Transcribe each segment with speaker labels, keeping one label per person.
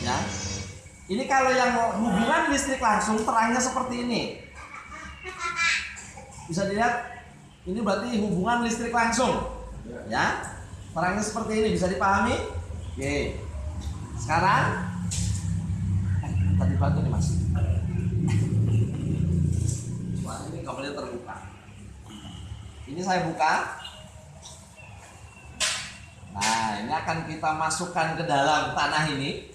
Speaker 1: Ya. Ini kalau yang hubungan listrik langsung terangnya seperti ini. Bisa dilihat, ini berarti hubungan listrik langsung. Ya. Terangnya seperti ini, bisa dipahami? Oke. Sekarang tadi bantu nih Mas. Wah, ini kabelnya terbuka. Ini saya buka. Nah, ini akan kita masukkan ke dalam tanah ini.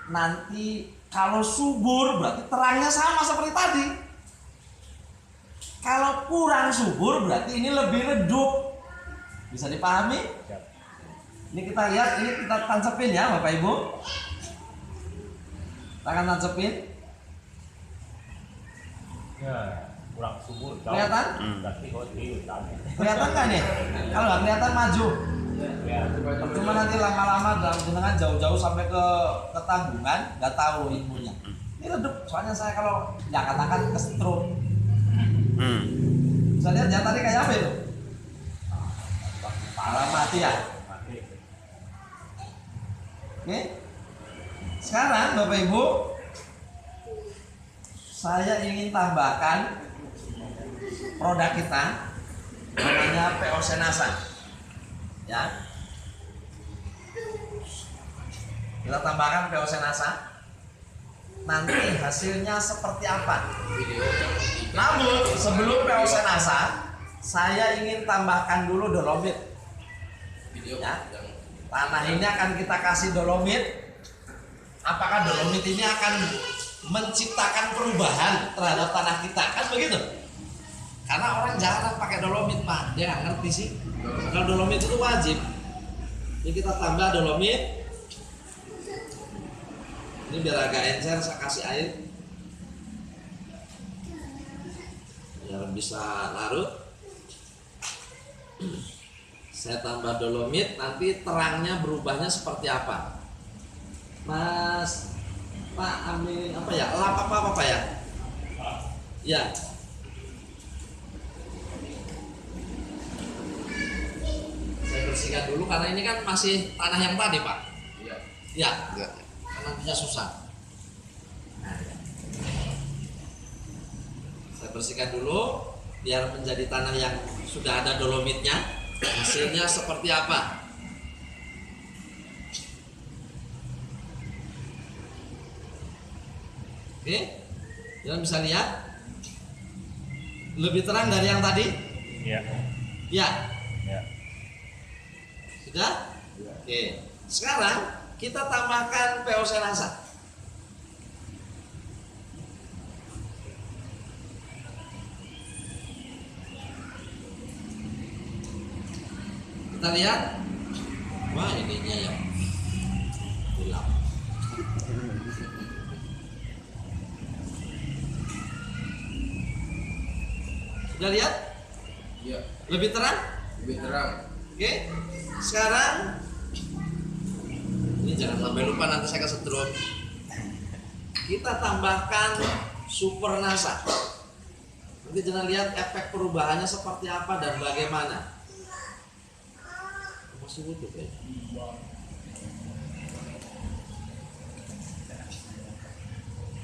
Speaker 1: Nanti kalau subur berarti terangnya sama seperti tadi. Kalau kurang subur berarti ini lebih redup. Bisa dipahami? Ini kita lihat, ini kita tancepin ya Bapak Ibu. Kita akan tancepin.
Speaker 2: Ya, kurang subur.
Speaker 1: Kelihatan? Kelihatan nggak nih? Kalau nggak kelihatan maju. Cuma nanti lama-lama dengan jauh-jauh sampai ke Tambungan, nggak tahu ilmunya. Ini redup, soalnya saya kalau angkat-angkat kesetrum. Bisa lihat ya tadi kayak apa itu? Parah mati ya. Oke. Sekarang Bapak Ibu, saya ingin tambahkan produk kita namanya POC NASA. Ya. Kita tambahkan POC NASA. Nanti hasilnya seperti apa? Namun sebelum POC NASA, saya ingin tambahkan dulu dolomit. Ya. Tanah ini akan kita kasih dolomit. Apakah dolomit ini akan menciptakan perubahan terhadap tanah kita? Kan begitu? Karena orang jarang pakai dolomit, Pak. Dia nggak ngerti sih. Kalau dolomit itu wajib. Ini kita tambah dolomit. Ini biar agak encer, saya kasih air biar bisa larut. Saya tambah dolomit, nanti terangnya berubahnya seperti apa? Mas, Pak ambil apa ya? Lap apa Pak ya? Ya. Saya bersihkan dulu karena ini kan masih tanah yang tadi Pak. Iya. Ya. Nantinya susah. Nah, ya. Saya bersihkan dulu biar menjadi tanah yang sudah ada dolomitnya. Hasilnya seperti apa? Oke, kalian bisa lihat lebih terang dari yang tadi?
Speaker 2: Iya.
Speaker 1: Ya.
Speaker 2: Ya.
Speaker 1: Sudah? Ya. Oke. Sekarang kita tambahkan POC NASA. Kita lihat. Wah, ininya ya gelap. Sudah lihat?
Speaker 3: Iya.
Speaker 1: Lebih terang?
Speaker 3: Lebih terang.
Speaker 1: Oke. Sekarang ini jangan sampai lupa, nanti saya kesetrum. Kita tambahkan super NASA. Nanti jangan lihat efek perubahannya seperti apa dan bagaimana. Masih butuh ya.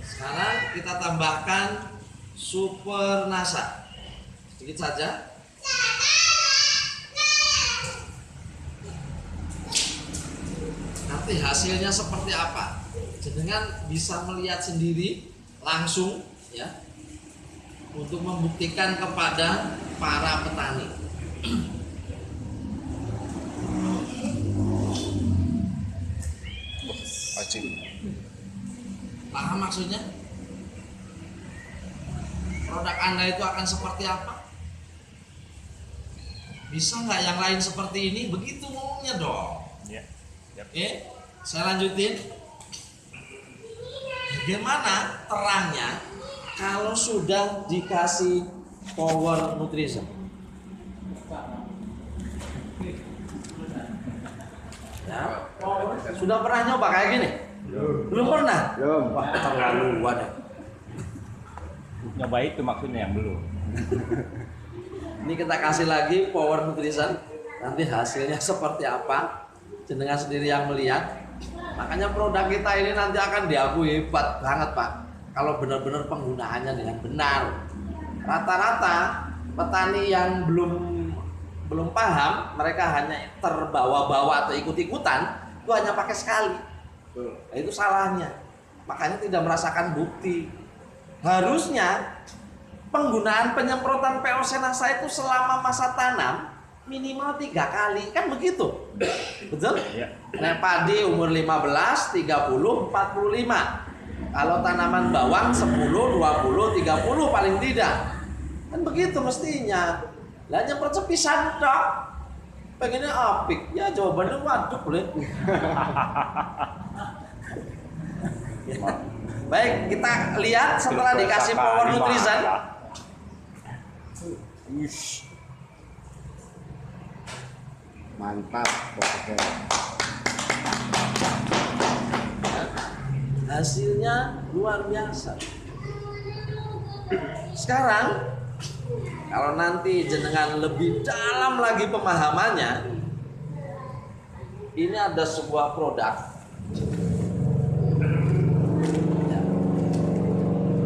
Speaker 1: Sekarang kita tambahkan super NASA. Sedikit saja. Nanti hasilnya seperti apa? Jenengan bisa melihat sendiri langsung ya, untuk membuktikan kepada para petani. Paham maksudnya? Produk Anda itu akan seperti apa? Bisa nggak yang lain seperti ini? Begitu ngomongnya dong.
Speaker 2: Ya.
Speaker 1: Oke, saya lanjutin. Bagaimana terangnya kalau sudah dikasih power nutrition? Ya, sudah pernah nyoba kayak gini? Belum pernah?
Speaker 3: Belum.
Speaker 1: Wah, terlaluan ya.
Speaker 2: Nyoba itu maksudnya yang belum.
Speaker 1: Ini kita kasih lagi power nutrition. Nanti hasilnya seperti apa? Jenengan sendiri yang melihat. Makanya produk kita ini nanti akan diakui hebat banget Pak, kalau benar-benar penggunaannya dengan benar. Rata-rata petani yang belum paham, mereka hanya terbawa-bawa atau ikut-ikutan, itu hanya pakai sekali. Nah, itu salahnya. Makanya tidak merasakan bukti. Harusnya penggunaan penyemprotan PO Senasa itu selama masa tanam minimal 3 kali, kan begitu? Betul?
Speaker 2: Ya.
Speaker 1: Nah, padi umur 15, 30, 45. Kalau tanaman bawang 10, 20, 30 paling tidak. Kan begitu mestinya. Lah nyemprot sepisan dok. Pengennya apik. Ya jawabannya waduk boleh. Baik, kita lihat setelah dikasih power nutrition.
Speaker 3: Mantap pokoknya.
Speaker 1: Hasilnya luar biasa. Sekarang kalau nanti jenengan lebih dalam lagi pemahamannya, ini ada sebuah produk.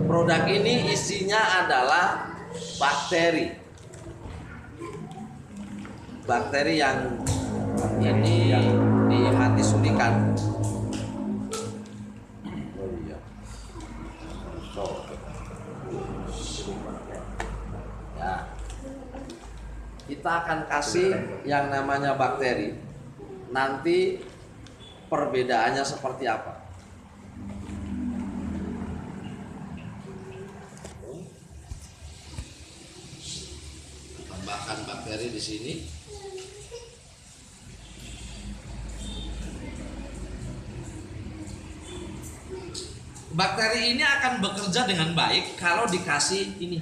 Speaker 1: Produk ini isinya adalah bakteri. Bakteri yang ini dimati surikan. Oh iya. Ya. Kita akan kasih yang namanya bakteri. Nanti perbedaannya seperti apa? Tambahkan bakteri di sini. Bakteri ini akan bekerja dengan baik kalau dikasih ini.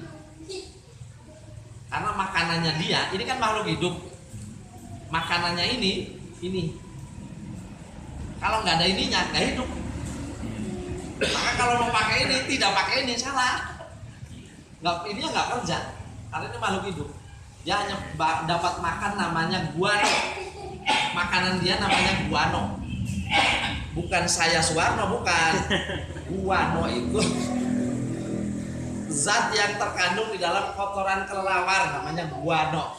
Speaker 1: Karena makanannya dia, ini kan makhluk hidup. Makanannya ini. Kalau nggak ada ininya, nggak hidup. Maka kalau mau pakai ini, tidak pakai ini, salah. Ini nggak kerja. Karena ini makhluk hidup. Dia hanya dapat makan namanya guano. Makanan dia namanya guano. Bukan saya Suwarno, bukan. Guano itu zat yang terkandung di dalam kotoran kelelawar, namanya guano.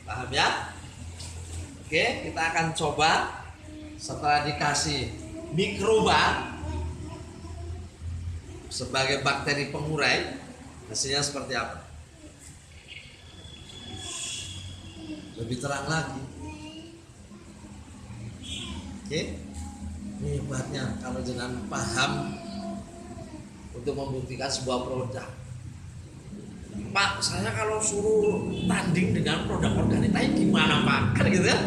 Speaker 1: Paham ya? Oke, kita akan coba setelah dikasih mikroba sebagai bakteri pengurai, hasilnya seperti apa? Lebih terang lagi. Oke, ini hebatnya kalau jangan paham untuk membuktikan sebuah produk. Pak, saya kalau suruh tanding dengan produk organik lain gimana Pak? Kan gitu kan?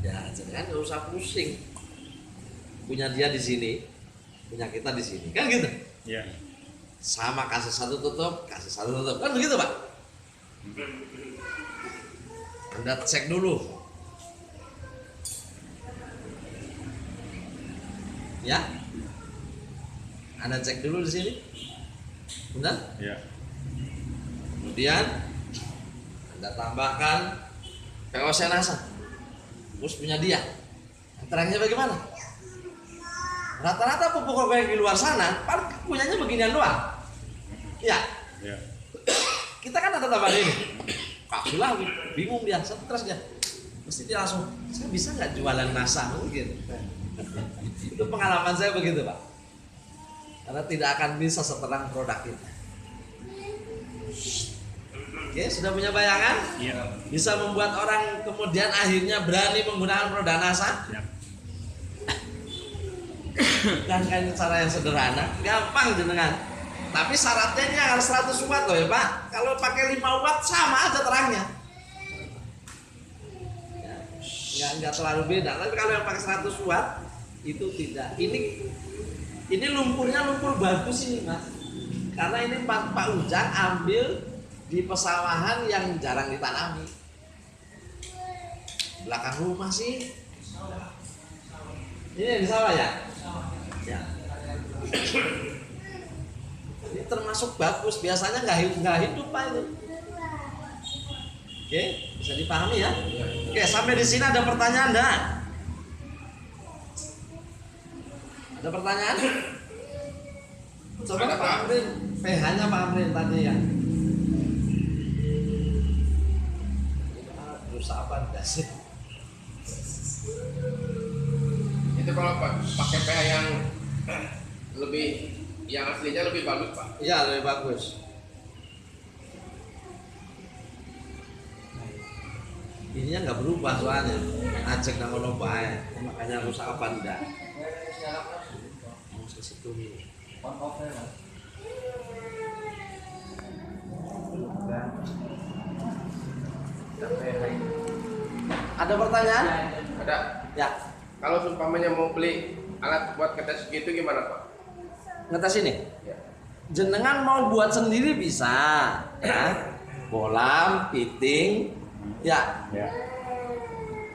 Speaker 1: Ya, jangan nggak usah pusing. Punya dia di sini, punya kita di sini, kan gitu?
Speaker 2: Ya.
Speaker 1: Sama kasih satu tutup, kan begitu Pak? Anda cek dulu. Ya, Anda cek dulu di sini, benar?
Speaker 2: Ya.
Speaker 1: Kemudian Anda tambahkan PO Senasa, terus punya dia. Terangnya bagaimana? Rata-rata pupuk organik di luar sana, paling punyanya beginian doang. Ya,
Speaker 2: Ya.
Speaker 1: kita kan ada tambahan ini. Pastilah bingung dia, stres dia. Mesti dia langsung, saya bisa nggak jualan NASA mungkin? Itu pengalaman saya begitu Pak. Karena tidak akan bisa seterang produk kita. Oke, sudah punya bayangan?
Speaker 2: Iya.
Speaker 1: Bisa membuat orang kemudian akhirnya berani menggunakan produk NASA?
Speaker 2: Ya.
Speaker 1: Kan cara yang sederhana, gampang jenengan. Tapi syaratnya ini harus 100 watt loh ya Pak. Kalau pakai 5 watt sama aja terangnya. Ya, enggak terlalu beda. Tapi kalau yang pakai 100 watt itu tidak. Ini lumpurnya lumpur bagus ini Mas. Karena ini Pak Ujang ambil di pesawahan yang jarang ditanami. Belakang rumah sih. Ini yang di sawah ya? Ya. Ini termasuk bagus. Biasanya nggak hidup Pak itu. Oke, bisa dipahami ya? Oke, sampai di sini ada pertanyaan enggak? Ada pertanyaan? Coba
Speaker 3: Ada,
Speaker 1: Pak
Speaker 3: Pak.
Speaker 1: Amrin, pH-nya Pak Amrin tadi ya. Rusak apa enggak sih?
Speaker 3: Itu kalau pakai pH yang lebih, yang aslinya lebih bagus Pak.
Speaker 1: Iya, lebih bagus. Ininya nggak berubah soalnya. Ajak nang ono bae. Makanya rusak apa enggak? Mau ke situ nih. Ada pertanyaan?
Speaker 3: Ada.
Speaker 1: Ya,
Speaker 3: Kalau seumpamanya mau beli alat buat ngetes gitu gimana Pak?
Speaker 1: ngetes ini.
Speaker 3: Ya.
Speaker 1: Jenengan mau buat sendiri bisa, ya. Bolam, fitting, ya.
Speaker 2: Ya.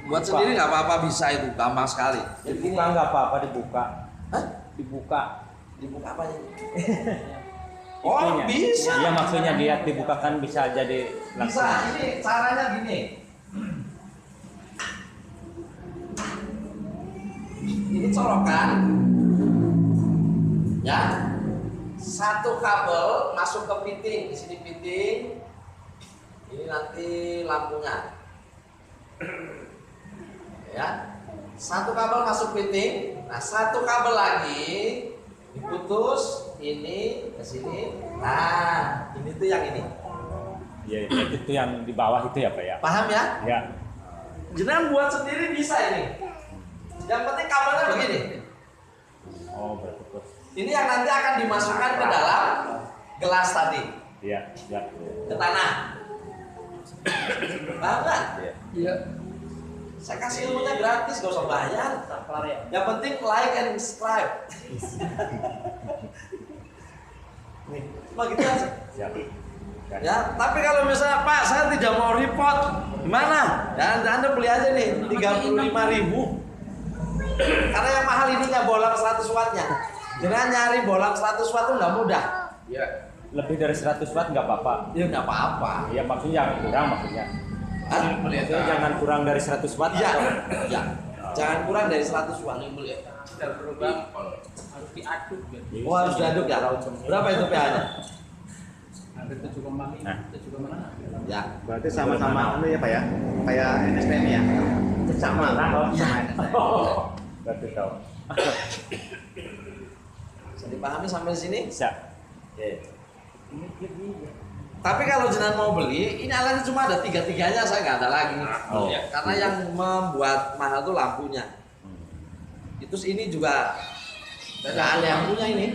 Speaker 1: Buat sendiri nggak apa-apa, bisa itu gampang sekali.
Speaker 2: Dibuka nggak apa-apa, dibuka.
Speaker 1: Hah?
Speaker 2: Dibuka.
Speaker 1: Dibuka apanya? Oh,
Speaker 2: Itunya.
Speaker 1: bisa.
Speaker 2: Iya, maksudnya dia dibukakan bisa jadi
Speaker 1: Bisa. Ini caranya gini. Ini colokan, ya. Satu kabel masuk ke fitting, di sini fitting. Ini nanti lampunya. Ya. Satu kabel masuk fitting. Nah, satu kabel lagi diputus ini ke sini. Nah, ini tuh yang ini.
Speaker 2: ya itu yang di bawah itu ya Pak ya.
Speaker 1: Paham ya?
Speaker 2: Ya.
Speaker 1: Jenengan buat sendiri bisa ini. Yang penting kabelnya begini.
Speaker 2: Oh, berarti terus.
Speaker 1: Ini yang nanti akan dimasukkan ke dalam gelas tadi,
Speaker 2: Iya, ya.
Speaker 1: ke tanah. Paham nggak?
Speaker 2: Iya.
Speaker 3: Iya.
Speaker 1: Saya kasih ilmunya gratis, gak usah bayar. Yang penting like and subscribe. Nih, cuma gitu aja.
Speaker 2: Siap.
Speaker 1: Ya, tapi kalau misalnya Pak, saya tidak mau report, gimana? Ya, Anda beli aja nih 35.000. Karena yang mahal ininya bolang 100 wattnya. Jangan nyari bolang 100 watt itu nggak mudah.
Speaker 3: Iya.
Speaker 2: Lebih dari 100 watt nggak apa-apa.
Speaker 1: Ya nggak apa-apa.
Speaker 2: Iya, maksudnya jangan kurang maksudnya.
Speaker 1: Hah?
Speaker 2: Maksudnya jangan kurang dari 100 watt.
Speaker 1: Ya,
Speaker 2: atau-
Speaker 1: ya. Jangan kurang dari 100 watt.
Speaker 3: Sudah berubah.
Speaker 4: Harus diaduk gitu.
Speaker 1: Oh, harus diaduk ya. Berapa itu pH-nya?
Speaker 4: Hampir 7,5.
Speaker 2: Nah.
Speaker 4: 7,6.
Speaker 1: Ya.
Speaker 5: Berarti sama-sama ini ya Pak ya? Kayak NSPM ya?
Speaker 2: Sama lah.
Speaker 1: Ya.
Speaker 2: Berarti tahu.
Speaker 1: Bisa dipahami sampai sini?
Speaker 2: Bisa.
Speaker 1: Oke. Tapi kalau jenengan mau beli, ini alatnya cuma ada tiga-tiganya, saya nggak ada lagi.
Speaker 2: Oh.
Speaker 1: Ya, karena yang membuat mahal itu lampunya. Terus ini juga nggak ada yang punya ini.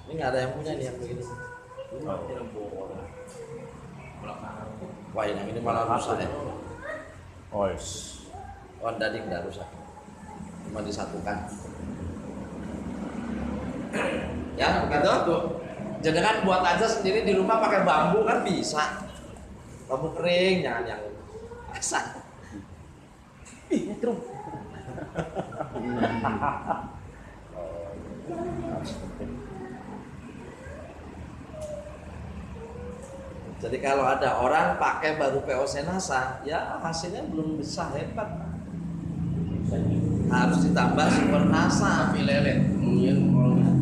Speaker 1: Ini nggak ada yang punya ini yang begini. Wah, yang ini malah rusak ya.
Speaker 2: Oh, yes.
Speaker 1: Oh, tadi nggak rusak. Cuma disatukan. Ya, begitu. Jangan buat aja sendiri di rumah pakai bambu kan bisa. Bambu kering, jangan yang basah. Ih, nyetrum. Jadi kalau ada orang pakai baru POC NASA, ya hasilnya belum bisa hebat. Harus ditambah super NASA.
Speaker 3: Tapi lele. Mungkin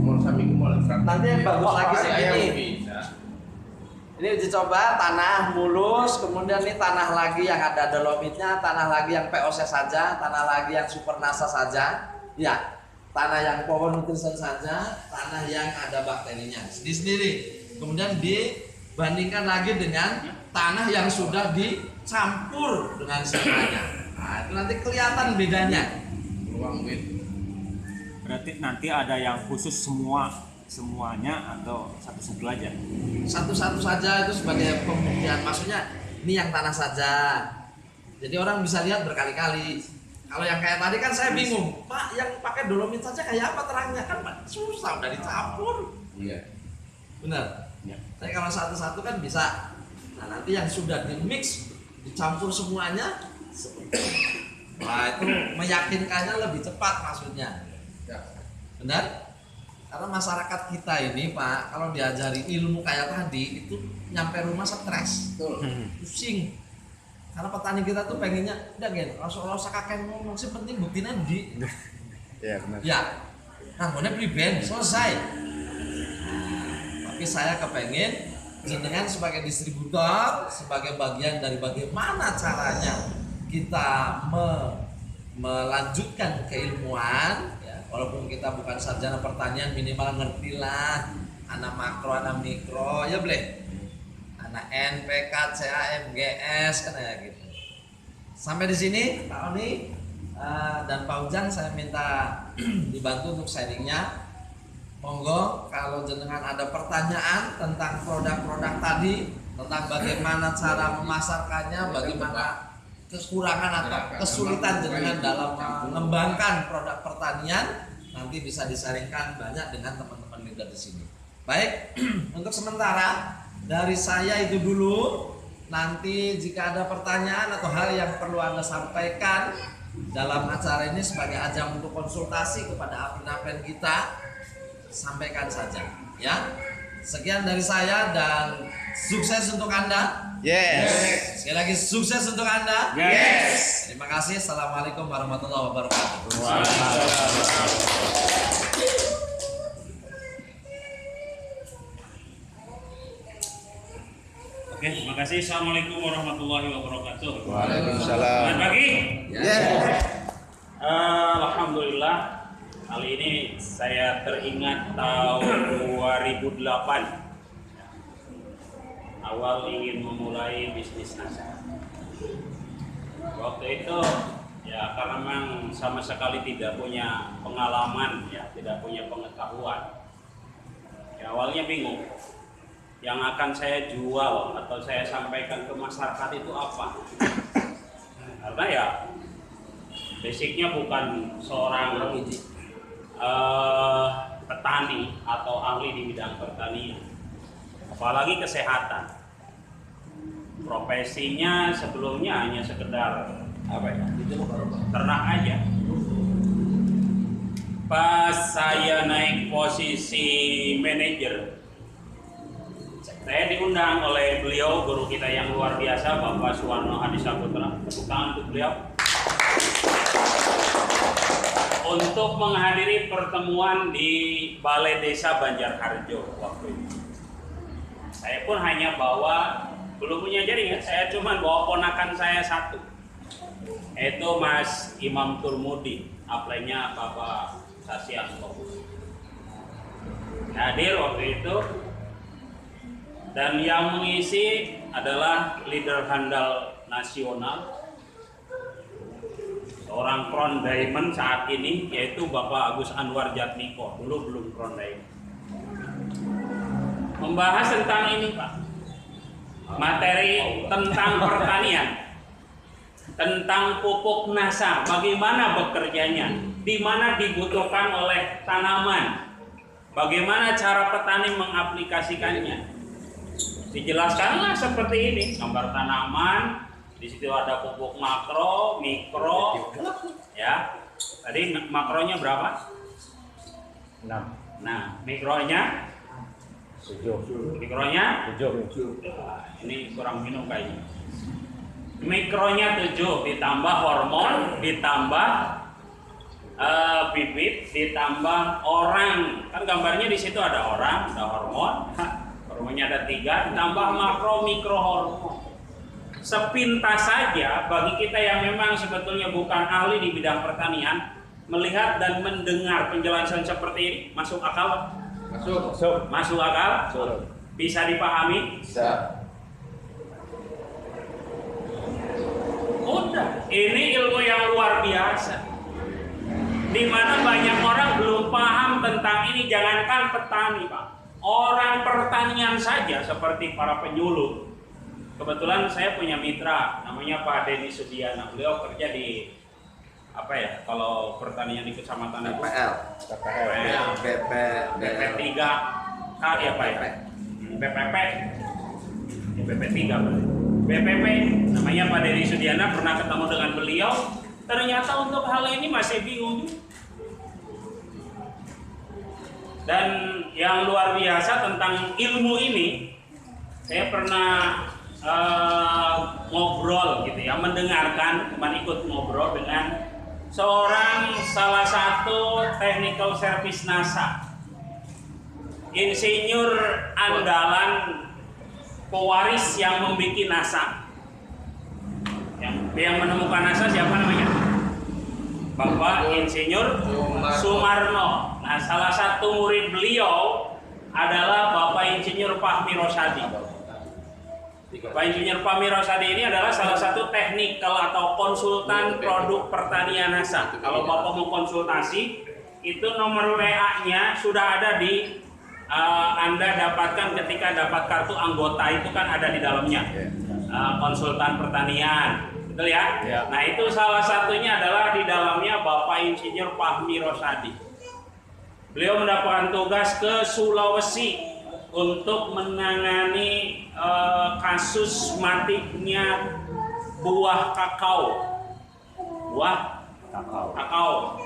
Speaker 3: mau sampai ke mall.
Speaker 1: Nanti yang bagus lagi segini.
Speaker 3: Bisa.
Speaker 1: Ini dicoba tanah mulus, kemudian ini tanah lagi yang ada dolomitnya, tanah lagi yang POC saja, tanah lagi yang super NASA saja, ya, tanah yang power nutrition saja, tanah yang ada bakterinya sendiri. Kemudian dibandingkan lagi dengan tanah yang sudah dicampur dengan semuanya. Nah, itu nanti kelihatan bedanya.
Speaker 3: Peluang duit.
Speaker 2: Berarti nanti ada yang khusus semuanya atau satu-satu aja?
Speaker 1: Satu-satu saja itu sebagai pembuktian, maksudnya ini yang tanah saja, jadi orang bisa lihat berkali-kali. Kalau yang kayak tadi kan saya bingung, Pak, yang pakai dolomit saja kayak apa terangnya, kan Pak, susah udah dicampur.
Speaker 3: Iya.
Speaker 1: Benar.
Speaker 2: Ya.
Speaker 1: Tapi kalau satu-satu kan bisa. Nah, nanti yang sudah dimix, dicampur semuanya, nah itu meyakinkannya lebih cepat maksudnya.
Speaker 3: Ya.
Speaker 1: Benar? Karena masyarakat kita ini Pak, kalau diajari ilmu kayak tadi itu nyampe rumah stres,
Speaker 3: Betul.
Speaker 1: pusing. Karena petani kita tuh pengennya udah gitu, langsung kakek ngomong sih penting buktinya di.
Speaker 5: Iya benar.
Speaker 1: Ya, namanya priben selesai. Tapi saya kepengen jenengan sebagai distributor, sebagai bagian dari bagaimana caranya kita melanjutkan keilmuan, ya, walaupun kita bukan sarjana pertanian, minimal ngertilah anak makro, anak mikro, ya boleh. Anak NPK, CAM, GS kan ya gitu. Sampai di sini Pak Oni dan Pak Ujang saya minta dibantu untuk sharingnya. Monggo kalau jenengan ada pertanyaan tentang produk-produk tadi, tentang bagaimana cara memasarkannya, bagaimana kekurangan atau kesulitan jenengan dalam mengembangkan produk pertanian, nanti bisa disaringkan banyak dengan teman-teman leader di sini. Baik, untuk sementara dari saya itu dulu. Nanti jika ada pertanyaan atau hal yang perlu Anda sampaikan dalam acara ini sebagai ajang untuk konsultasi kepada apen-apen kita, sampaikan saja ya. Sekian dari saya dan sukses untuk Anda.
Speaker 5: Yes.
Speaker 1: Sekali lagi sukses untuk Anda.
Speaker 2: Yes.
Speaker 1: Terima kasih. Assalamualaikum warahmatullahi wabarakatuh.
Speaker 2: Oke, terima kasih. Assalamualaikum warahmatullahi wabarakatuh.
Speaker 5: Waalaikumsalam.
Speaker 2: Selamat pagi.
Speaker 5: Yes.
Speaker 2: Alhamdulillah, kali ini saya teringat tahun 2008. Awal ingin memulai bisnis nasi. Waktu itu ya karena memang sama sekali tidak punya pengalaman, ya tidak punya pengetahuan. Ya, awalnya bingung. Yang akan saya jual atau saya sampaikan ke masyarakat itu apa? Karena ya basicnya bukan seorang petani atau ahli di bidang pertanian, apalagi kesehatan. Profesinya sebelumnya hanya sekedar ternak aja. Pas saya naik posisi manajer, saya diundang oleh beliau, guru kita yang luar biasa, Bapak Suwarno Hadi Saputra. Tepuk tangan untuk beliau. Untuk menghadiri pertemuan di Balai Desa Banjarharjo waktu itu. Saya pun hanya bawa, belum punya jaringan, saya cuma bawa ponakan saya satu. Itu Mas Imam Turmudi, apply-nya Bapak Sasianto. Hadir waktu itu. Dan yang mengisi adalah leader handal nasional, seorang Crown Diamond saat ini, yaitu Bapak Agus Anwar Jatmiko, dulu belum Crown Diamond. Membahas tentang ini Pak, materi tentang pertanian, tentang pupuk NASA, bagaimana bekerjanya, di mana dibutuhkan oleh tanaman, bagaimana cara petani mengaplikasikannya. Dijelaskanlah seperti ini, gambar tanaman, di situ ada pupuk makro, mikro, ya. Tadi makronya berapa?
Speaker 5: 6.
Speaker 2: Nah, mikronya
Speaker 5: 7.
Speaker 2: mikronya
Speaker 5: 7.
Speaker 2: ini kurang minum kayaknya. Mikronya 7 ditambah hormon, ditambah bibit, ditambah orang. Kan gambarnya di situ ada orang, ada hormon. Hormonnya ada 3, tambah makro mikro hormon. Sepintas saja bagi kita yang memang sebetulnya bukan ahli di bidang pertanian, melihat dan mendengar penjelasan seperti ini, masuk akal? Masuk akal? Bisa dipahami?
Speaker 5: Bisa.
Speaker 2: Udah, ini ilmu yang luar biasa. Di mana banyak orang belum paham tentang ini, jangankan petani, Pak. Orang pertanian saja seperti para penyuluh. Kebetulan saya punya mitra namanya Pak Denny Sudiana. Beliau kerja di apa ya? Kalau pertanian di kecamatan itu BP3 K ya Pak ya? BPP 3 berarti. BPP namanya Pak Denny Sudiana, pernah ketemu dengan beliau. Ternyata untuk hal ini masih bingung. Dan yang luar biasa tentang ilmu ini, saya pernah ngobrol gitu ya, mendengarkan, cuma ikut ngobrol dengan seorang salah satu technical service NASA, insinyur andalan pewaris yang membuat NASA. Yang menemukan NASA siapa namanya? Bapak Insinyur Sumarno. Nah, salah satu murid beliau adalah Bapak Insinyur Fahmi Rosadi. Bapak Insinyur Fahmi Rosadi ini adalah salah satu teknikal atau konsultan produk pertanian NASA. Kalau Bapak mau konsultasi, itu nomor WA-nya sudah ada di Anda dapatkan ketika dapat kartu anggota, itu kan ada di dalamnya. Konsultan pertanian. Betul ya? Nah, itu salah satunya adalah di dalamnya Bapak Insinyur Fahmi Rosadi. Beliau mendapatkan tugas ke Sulawesi untuk menangani kasus matinya buah kakao. Buah kakao.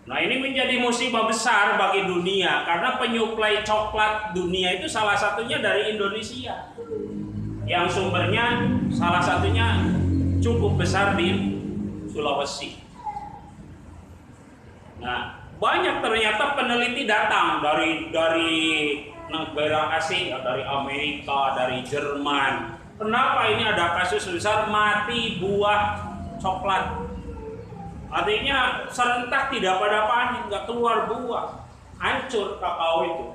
Speaker 2: Nah, ini menjadi musibah besar bagi dunia karena penyuplai coklat dunia itu salah satunya dari Indonesia. Yang sumbernya salah satunya cukup besar di Sulawesi. Nah, banyak ternyata peneliti datang dari negara asing, dari Amerika, dari Jerman. Kenapa ini ada kasus besar mati buah coklat? Artinya serentak tidak pada panen, nggak keluar buah, hancur kakao itu.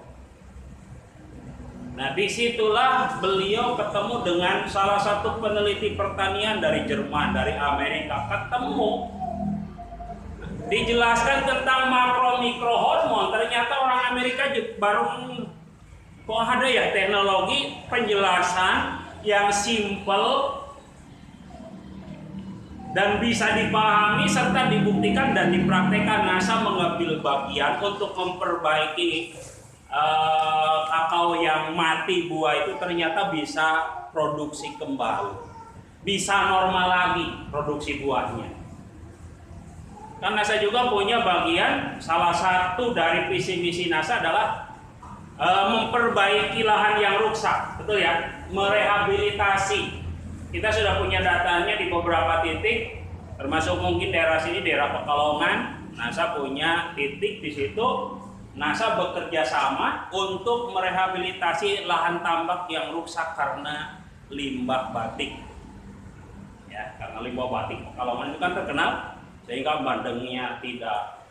Speaker 2: Nah, disitulah beliau ketemu dengan salah satu peneliti pertanian dari Jerman, dari Amerika. Ketemu, dijelaskan tentang makro mikrohormon. Ternyata orang Amerika baru kok ada ya teknologi penjelasan yang simple dan bisa dipahami serta dibuktikan dan dipraktekkan. NASA mengambil bagian untuk memperbaiki kakao yang mati buah itu ternyata bisa produksi kembali, bisa normal lagi produksi buahnya. Karena NASA juga punya bagian, salah satu dari visi misi NASA adalah memperbaiki lahan yang rusak, betul ya, merehabilitasi. Kita sudah punya datanya di beberapa titik, termasuk mungkin daerah sini, daerah Pekalongan. NASA punya titik di situ. NASA bekerja sama untuk merehabilitasi lahan tambak yang rusak karena limbah batik. Ya, karena limbah batik Pekalongan itu kan terkenal sehingga bandengnya tidak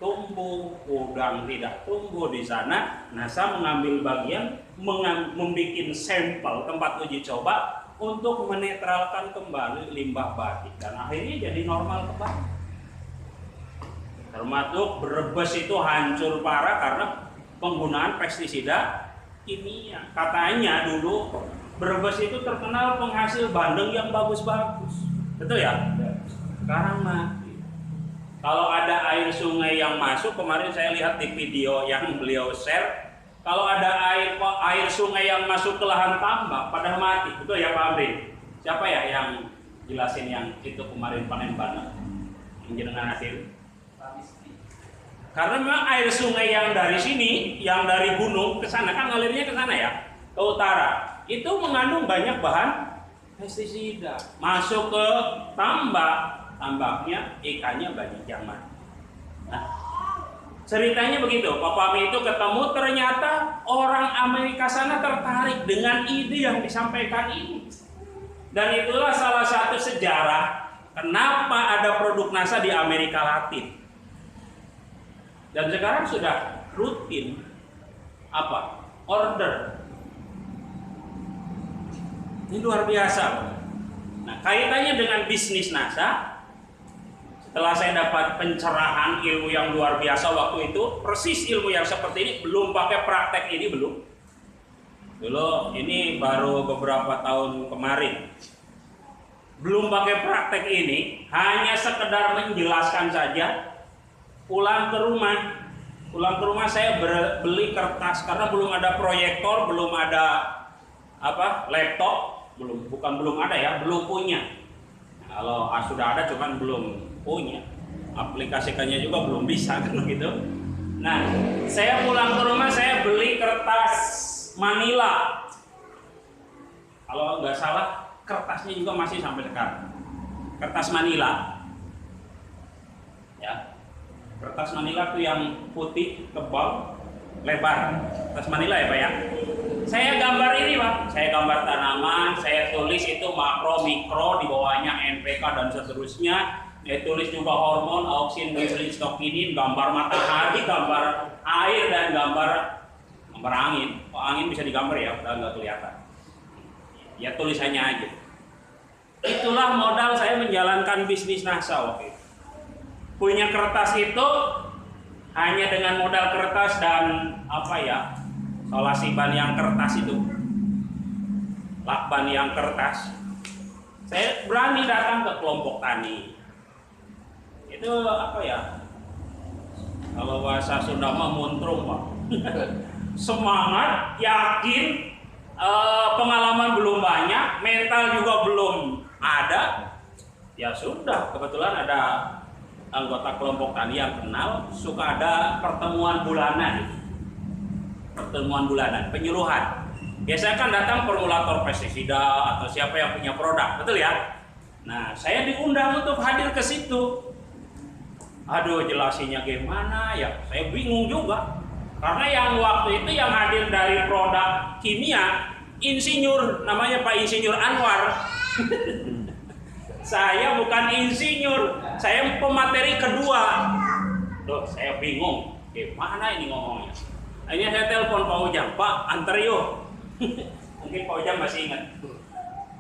Speaker 2: tumbuh, udang tidak tumbuh di sana. NASA mengambil bagian, membuat sampel tempat uji coba untuk menetralkan kembali limbah batik dan akhirnya jadi normal kembali. Termasuk Brebes itu hancur parah karena penggunaan pestisida kimia. Katanya dulu Brebes itu terkenal penghasil bandeng yang bagus-bagus, betul ya? Sekarang mati. Kalau ada air sungai yang masuk, kemarin saya lihat di video yang beliau share, kalau ada air sungai yang masuk ke lahan tambak pada mati, betul ya Pak Amri? Siapa ya yang jelasin yang itu kemarin panen bandeng? Yang jenengan hasil? Karena memang air sungai yang dari sini, yang dari gunung ke sana kan ngalirnya ke sana ya, ke utara. Itu mengandung banyak bahan pestisida. Masuk ke tambaknya ikannya banyak yang mati. Nah, ceritanya begitu. Pak Fahmi itu ketemu, ternyata orang Amerika sana tertarik dengan ide yang disampaikan ini. Dan itulah salah satu sejarah kenapa ada produk NASA di Amerika Latin. Dan sekarang sudah rutin order. Ini luar biasa. Nah, kaitannya dengan bisnis NASA, setelah saya dapat pencerahan ilmu yang luar biasa waktu itu, persis ilmu yang seperti ini, belum pakai praktek ini, belum. Dulu ini baru beberapa tahun kemarin. Belum pakai praktek ini, hanya sekedar menjelaskan saja. Pulang ke rumah saya beli kertas karena belum ada proyektor, belum ada laptop, belum ada ya, belum punya. Nah, kalau sudah ada cuman belum punya, aplikasikannya juga belum bisa kan gitu. Nah, saya pulang ke rumah saya beli kertas Manila. Kalau nggak salah kertasnya juga masih sampai sekarang. Kertas Manila. Ya. Kertas manila itu yang putih, tebal, lebar. Kertas manila ya Pak ya. Saya gambar ini Pak, saya gambar tanaman, saya tulis itu makro, mikro, di bawahnya NPK dan seterusnya. Saya tulis juga hormon, auksin, nutrien, stokinin, gambar matahari, gambar air, dan gambar angin. Oh, angin bisa digambar ya, udah nggak kelihatan. Ya tulisannya aja. Itulah modal saya menjalankan bisnis NASA waktu itu. Punya kertas itu hanya dengan modal kertas dan apa ya, solasi ban yang kertas itu, lakban yang kertas. Saya berani datang ke kelompok tani. Itu apa ya? Kalau bahasa Sunda mah muntrung Pak. Semangat, yakin, pengalaman belum banyak, mental juga belum ada. Ya sudah, kebetulan ada anggota kelompok tani yang kenal, suka ada pertemuan bulanan. Pertemuan bulanan, penyuluhan. Biasanya kan datang formulator pestisida atau siapa yang punya produk, betul ya? Nah, saya diundang untuk hadir ke situ. Aduh, jelasinya gimana ya? Saya bingung juga. Karena yang waktu itu yang hadir dari produk kimia, insinyur, namanya Pak Insinyur Anwar. Saya bukan insinyur, saya pemateri kedua. Loh, saya bingung, gimana ini ngomongnya? Akhirnya saya telepon Pak Ujang, Pak antar yuk. Mungkin Pak Ujang masih ingat.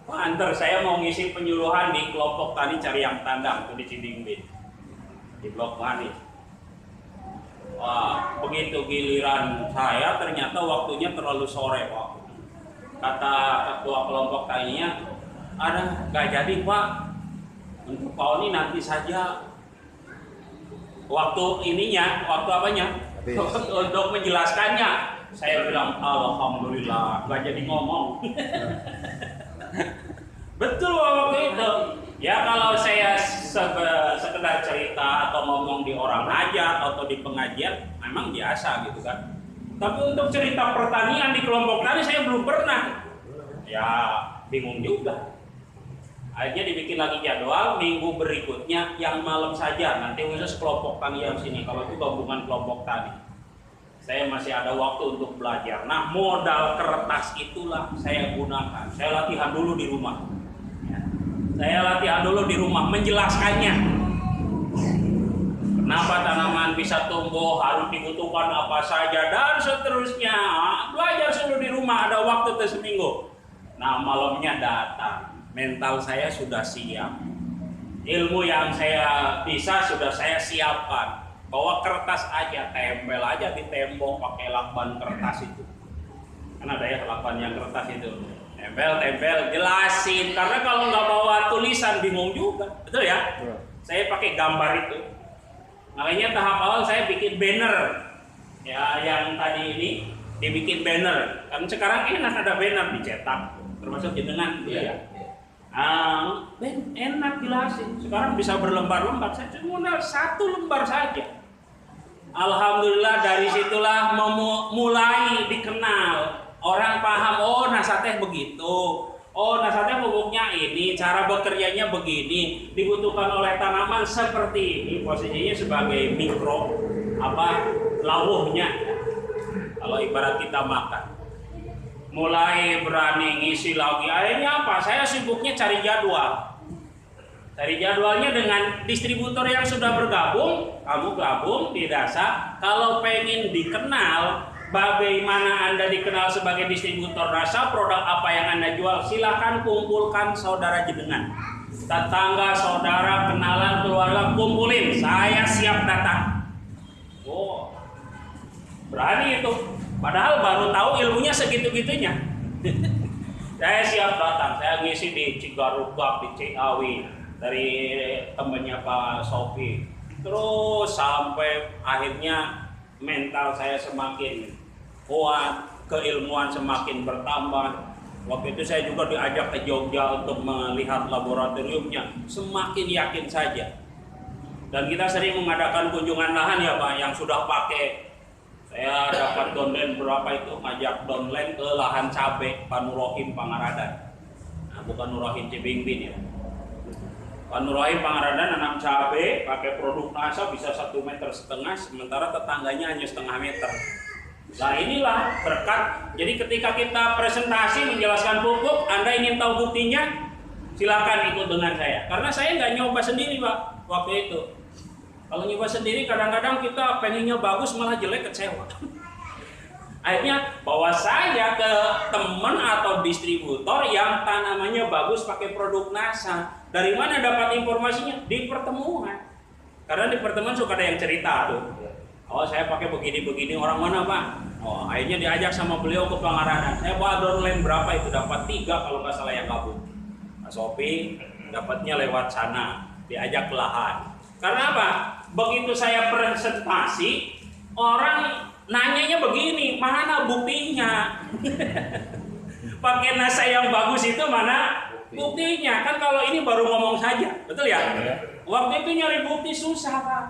Speaker 2: Pak antar, saya mau ngisi penyuluhan di kelompok tani Cariang Tandang, itu di Cidingbin, di Blok Manis. Wah, begitu giliran saya ternyata waktunya terlalu sore Pak. Kata ketua kelompok taninya, ada nggak jadi Pak, untuk Pak Oni nanti saja. Waktu ininya, waktu apanya? Untuk menjelaskannya. Saya bilang alhamdulillah nggak jadi ngomong. Betul waktu itu. Ya kalau saya sekedar cerita atau ngomong di orang aja atau di pengajian memang biasa gitu kan. Tapi untuk cerita pertanian di kelompok tani saya belum pernah. Ya bingung juga. Akhirnya dibikin lagi jadwal minggu berikutnya yang malam saja, nanti khusus kelompok tani yang sini. Kalau itu gabungan kelompok tani. Saya masih ada waktu untuk belajar. Nah, modal kertas itulah saya gunakan. Saya latihan dulu di rumah. Ya. Saya latihan dulu di rumah menjelaskannya. Kenapa tanaman bisa tumbuh, harus dibutuhkan apa saja dan seterusnya. Belajar dulu di rumah, ada waktu seminggu. Nah, malamnya datang. Mental saya sudah siap. Ilmu yang saya bisa sudah saya siapkan. Bawa kertas aja, tempel aja di tembok pakai lakban kertas itu. Kan ada ya lakban yang kertas itu. Tempel, jelasin. Karena kalau nggak bawa tulisan bingung juga, betul ya? Saya pakai gambar itu. Makanya tahap awal saya bikin banner. Ya, yang tadi ini dibikin banner. Kan sekarang enak ada banner dicetak, termasuk jenengan, ya. Enak jelasin. Sekarang bisa berlembar-lembar. Saya cuma satu lembar saja. Alhamdulillah dari situlah mulai dikenal. Orang paham, oh NASA teh begitu. Oh NASA teh pupuknya ini, cara bekerjanya begini. Dibutuhkan oleh tanaman seperti ini. Posisinya sebagai mikro lawuhnya. Kalau ibarat kita makan. Mulai berani ngisi lagi. Akhirnya apa? Saya sibuknya cari jadwal. Cari jadwalnya dengan distributor yang sudah bergabung. Kamu gabung di NASA. Kalau pengen dikenal, bagaimana Anda dikenal sebagai distributor NASA, produk apa yang Anda jual, silakan kumpulkan saudara jenengan. Tetangga, saudara, kenalan, keluarga, kumpulin. Saya siap datang. Oh, berani itu. Padahal baru tahu ilmunya segitu-gitunya. Saya siap datang. Saya ngisi di Cigarugap, di Ciawi, dari temannya Pak Sofi. Terus sampai akhirnya mental saya semakin kuat, keilmuan semakin bertambah. Waktu itu saya juga diajak ke Jogja untuk melihat laboratoriumnya. Semakin yakin saja. Dan kita sering mengadakan kunjungan lahan ya Pak, yang sudah pakai. Saya dapat downline berapa itu, ngajak downline ke lahan cabai Pak Nurohim Pangaradan. Nah, bukan Nurohim Cibingbin ya. Pak Nur Wahid Pangaradan nanam cabai pakai produk NASA bisa 1,5 meter, sementara tetangganya hanya 0,5 meter. Nah inilah berkat. Jadi ketika kita presentasi menjelaskan pupuk, Anda ingin tahu buktinya, silakan ikut dengan saya. Karena saya nggak nyoba sendiri Pak waktu itu. Kalau nyoba sendiri kadang-kadang kita pengennya bagus malah jelek, kecewa. Akhirnya bawa saya ke teman atau distributor yang tanamannya bagus pakai produk NASA. Dari mana dapat informasinya? Di pertemuan. Karena di pertemuan suka ada yang cerita tuh. Oh saya pakai begini-begini, orang mana Pak? Oh akhirnya diajak sama beliau ke Pangaradan. Saya bawa downline berapa itu? Dapat 3 kalau nggak salah yang gabung. Pak Sopi dapatnya lewat sana, diajak ke lahan. Karena apa? Begitu saya presentasi, orang nanyanya begini, mana buktinya? Pakai NASA yang bagus itu mana buktinya? Kan kalau ini baru ngomong saja, betul ya? Waktu itu nyari bukti susah Pak.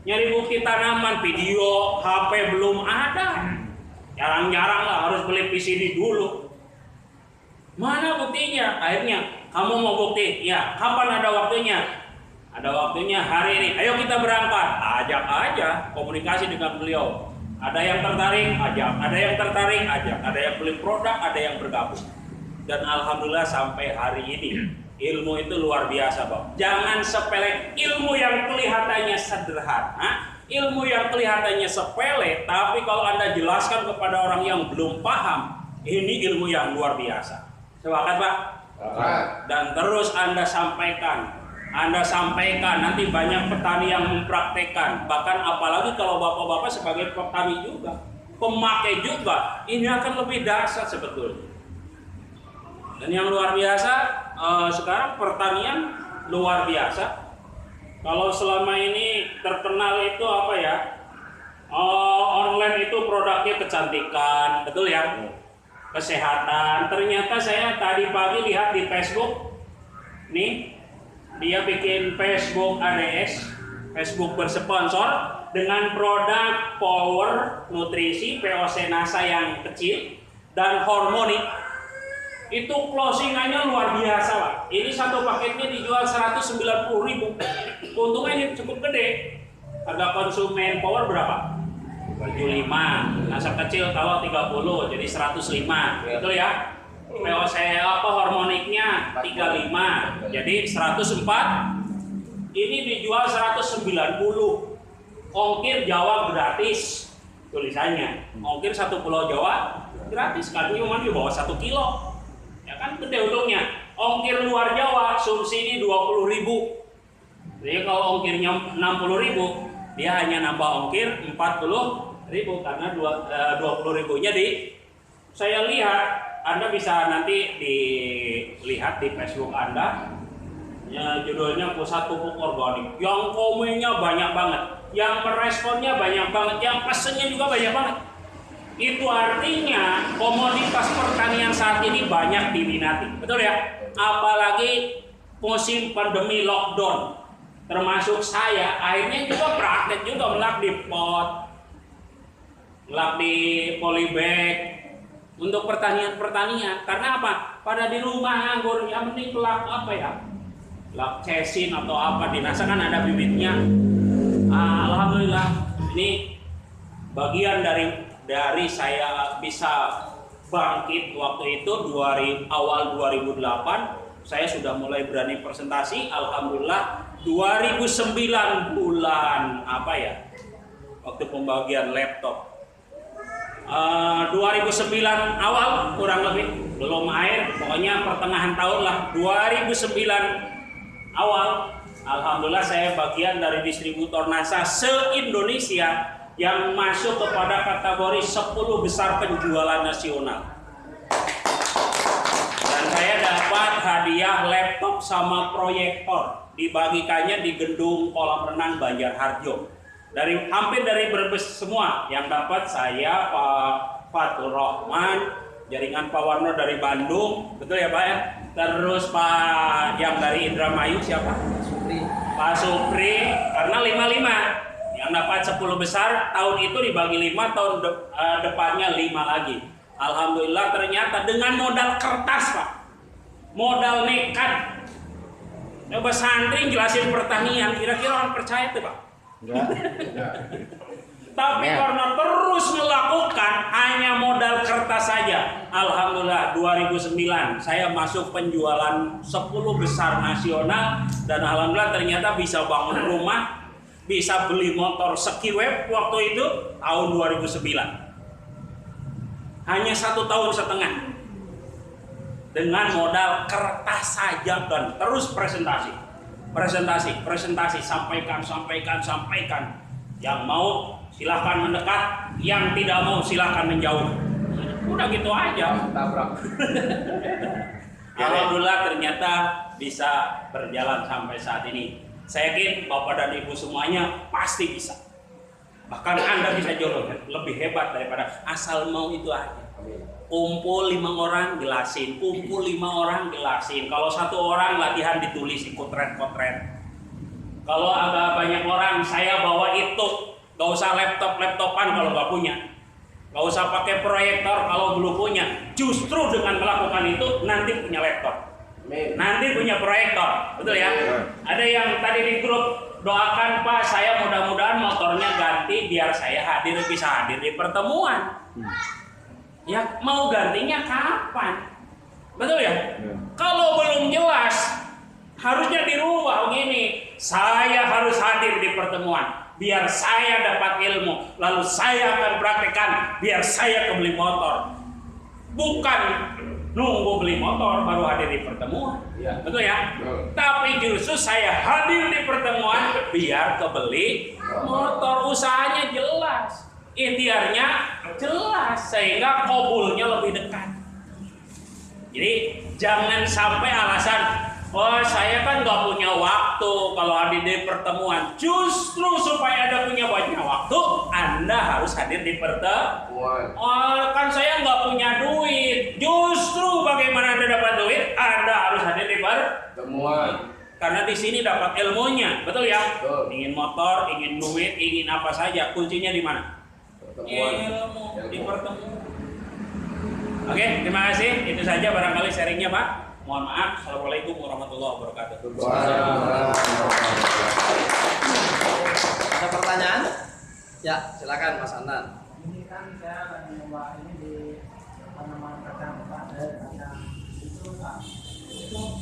Speaker 2: Nyari bukti tanaman, video, HP belum ada. Jarang-jarang lah harus beli PCD dulu. Mana buktinya? Akhirnya, kamu mau bukti? Ya, kapan ada waktunya? Ada waktunya hari ini. Ayo kita berangkat. Ajak aja, komunikasi dengan beliau. Ada yang tertarik, ajak. Ada yang tertarik, ajak. Ada yang beli produk, ada yang bergabung. Dan alhamdulillah sampai hari ini ilmu itu luar biasa, Bang. Jangan sepele ilmu yang kelihatannya sederhana, ilmu yang kelihatannya sepele, tapi kalau Anda jelaskan kepada orang yang belum paham, ini ilmu yang luar biasa. Sepakat, Pak? Dan terus Anda sampaikan. Anda sampaikan, nanti banyak petani yang mempraktekkan. Bahkan apalagi kalau bapak-bapak sebagai petani juga, pemakai juga, ini akan lebih dahsyat sebetulnya. Dan yang luar biasa, sekarang pertanian luar biasa. Kalau selama ini terkenal itu apa ya? Online itu produknya kecantikan, betul ya? Kesehatan. Ternyata saya tadi pagi lihat di Facebook, nih dia bikin Facebook ADS, Facebook bersponsor dengan produk Power Nutrisi POC NASA yang kecil dan Hormonic. Itu closingannya luar biasa Pak. Ini satu paketnya dijual 190.000. Keuntungannya cukup gede. Harga konsumen Power berapa? 75. NASA kecil kalau 30 jadi 105. Betul ya? POC apa Hormoniknya 35 jadi 104. Ini dijual 190. Ongkir Jawa gratis tulisannya. Ongkir satu pulau Jawa gratis, kadang di bawah 1 kilo. Ya kan gede untungnya. Ongkir luar Jawa subsidi 20.000. Jadi kalau ongkirnya 60.000, dia hanya nambah ongkir 40.000 karena 20.000-nya saya lihat. Anda bisa nanti dilihat di Facebook Anda, ya, judulnya Pusat Pupuk Organik. Yang komennya banyak banget, yang meresponnya banyak banget, yang pesennya juga banyak banget. Itu artinya komoditas pertanian saat ini banyak diminati, betul ya? Apalagi musim pandemi lockdown, termasuk saya, akhirnya juga praktek juga melak di pot, melak di polybag. Untuk pertanian, karena apa? Pada di rumah nganggur, yang penting kelak apa ya? Kelak cesin atau apa di NASA kan ada bibitnya. Alhamdulillah, ini bagian dari saya bisa bangkit waktu itu awal 2008. Saya sudah mulai berani presentasi. Alhamdulillah 2009 bulan apa ya? Waktu pembagian laptop. 2009 awal kurang lebih, belum air, pokoknya pertengahan tahun lah 2009 awal. Alhamdulillah saya bagian dari distributor NASA se-Indonesia yang masuk kepada kategori 10 besar penjualan nasional. Dan saya dapat hadiah laptop sama proyektor, dibagikannya di gedung kolam renang Banjarharjo. Hampir dari Brebes semua yang dapat saya, Pak Fatur Rahman, jaringan Pak Warno dari Bandung, betul ya Pak ya? Terus Pak yang dari Indramayu siapa? Pak Supri, karena 55 yang dapat 10 besar, tahun itu dibagi 5, tahun depannya 5 lagi. Alhamdulillah ternyata dengan modal kertas Pak, modal nekat, Coba santri jelasin pertanian, kira-kira orang percaya tuh Pak?
Speaker 5: Enggak.
Speaker 2: Tapi karena terus melakukan hanya modal kertas saja. Alhamdulillah 2009 saya masuk penjualan 10 besar nasional dan alhamdulillah ternyata bisa bangun rumah, bisa beli motor Skiweb waktu itu tahun 2009. Hanya 1 tahun setengah. Dengan modal kertas saja dan terus presentasi, sampaikan. Yang mau silahkan mendekat, yang tidak mau silahkan menjauh. Udah gitu aja.
Speaker 3: Tabrak.
Speaker 2: Alhamdulillah ternyata bisa berjalan sampai saat ini. Saya yakin Bapak dan Ibu semuanya pasti bisa. Bahkan Anda bisa jauh lebih hebat daripada asal mau itu aja. Kumpul 5 orang jelasin, kumpul 5 orang jelasin. Kalau 1 orang latihan ditulis ikut kotret. Kalau agak banyak orang, saya bawa itu. Gak usah laptopan kalau gak punya. Gak usah pakai proyektor kalau belum punya. Justru dengan melakukan itu nanti punya laptop, nanti punya proyektor, betul ya? Ada yang tadi di grup doakan Pak, saya mudah-mudahan motornya ganti biar saya bisa hadir di pertemuan. Ya mau gantinya kapan? Betul ya? Kalau belum jelas, harusnya dirubah begini. Saya harus hadir di pertemuan biar saya dapat ilmu, lalu saya akan praktekkan biar saya kebeli motor. Bukan nunggu beli motor baru hadir di pertemuan.
Speaker 3: Ya.
Speaker 2: Betul ya? Tapi justru saya hadir di pertemuan biar kebeli motor. Usahanya jelas, ikhtiarnya jelas, sehingga kabulnya lebih dekat. Jadi jangan sampai alasan, oh saya kan nggak punya waktu kalau hadir di pertemuan. Justru supaya Anda punya banyak waktu, Anda harus hadir di pertemuan. Oh kan saya nggak punya duit. Justru bagaimana Anda dapat duit? Anda harus hadir di pertemuan. Karena di sini dapat ilmunya, betul ya?
Speaker 3: Betul.
Speaker 2: Ingin motor, ingin duit, ingin apa saja, kuncinya di mana? Ilmu di pertemuan. Oke, terima kasih. Itu saja barangkali sharingnya Pak. Mohon maaf. Assalamualaikum warahmatullahi wabarakatuh.
Speaker 1: Ada pertanyaan? Ya, silakan Mas Andan.
Speaker 4: Ini kan saya lagi nyoba ini di tanaman kacang, Pak. Kacang itu, Pak. Itu